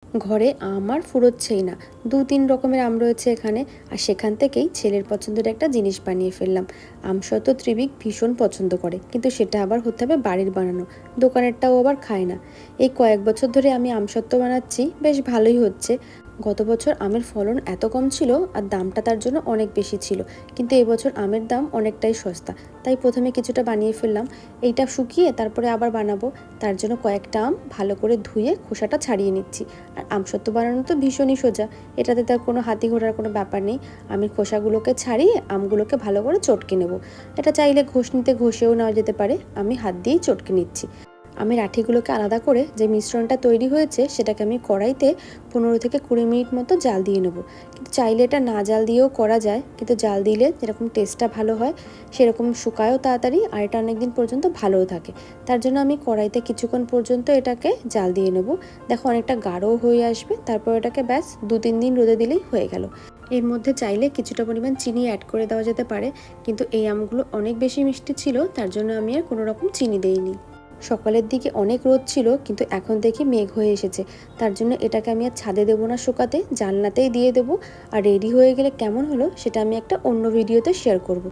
ঘরে আম আর ফুরোচ্ছেই না। ২-৩ রকমের আম রয়েছে এখানে। আর সেখান থেকেই ছেলের পছন্দের একটা জিনিস বানিয়ে ফেললাম। আমসত্ত্ব ত্রিবিক ভীষণ পছন্দ করে, কিন্তু সেটা আবার হতে হবে বাড়ির বানানো, দোকানেরটাও আবার খায় না। এই কয়েক বছর ধরে আমি আমসত্ত্ব বানাচ্ছি, বেশ ভালোই হচ্ছে। গত বছর আমের ফলন এত কম ছিল আর দামটা তার জন্য অনেক বেশি ছিল, কিন্তু এবছর আমের দাম অনেকটাই সস্তা। তাই প্রথমে কিছুটা বানিয়ে ফেললাম। এইটা শুকিয়ে তারপরে আবার বানাবো। তার জন্য কয়েকটা আম ভালো করে ধুয়ে খোসাটা ছাড়িয়ে নিচ্ছি। আর আমসত্ত্ব বানানো তো ভীষণই সোজা, এটাতে তার কোনো হাতি ঘোড়ার কোনো ব্যাপার নেই। আমি খোসাগুলোকে ছাড়িয়ে আমগুলোকে ভালো করে চটকে নেব। এটা চাইলে ঘষনিতে ঘষেও নেওয়া যেতে পারে, আমি হাত দিয়েই চটকে নিচ্ছি। আমি আঠিগুলোকে আলাদা করে যে মিশ্রণটা তৈরি হয়েছে সেটাকে আমি কড়াইতে 15 থেকে 20 মিনিট মতো জাল দিয়ে নেব। কিন্তু চাইলে এটা না জাল দিয়েও করা যায়, কিন্তু জাল দিলে যেরকম টেস্টটা ভালো হয় সেরকম শুকায়ও তাড়াতাড়ি, আর এটা অনেক দিন পর্যন্ত ভালোও থাকে। তার জন্য আমি কড়াইতে কিছুক্ষণ পর্যন্ত এটাকে জাল দিয়ে নেব। দেখো অনেকটা গাঢ়ও হয়ে আসবে, তারপর এটাকে ব্যাস 2-3 দিন রোদে দিলেই হয়ে গেল। এর মধ্যে চাইলে কিছুটা পরিমাণ চিনি অ্যাড করে দেওয়া যেতে পারে, কিন্তু এই আমগুলো অনেক বেশি মিষ্টি ছিল, তার জন্য আমি আর কোনো রকম চিনি দেইনি। সকালের দিকে অনেক রোদ ছিল, কিন্তু এখন দেখি মেঘ হয়ে এসেছে। তার জন্য এটাকে আমি আর ছাদে দেবো না শুকাতে, জানলাতেই দিয়ে দেবো। আর রেডি হয়ে গেলে কেমন হলো সেটা আমি একটা অন্য ভিডিওতে শেয়ার করব।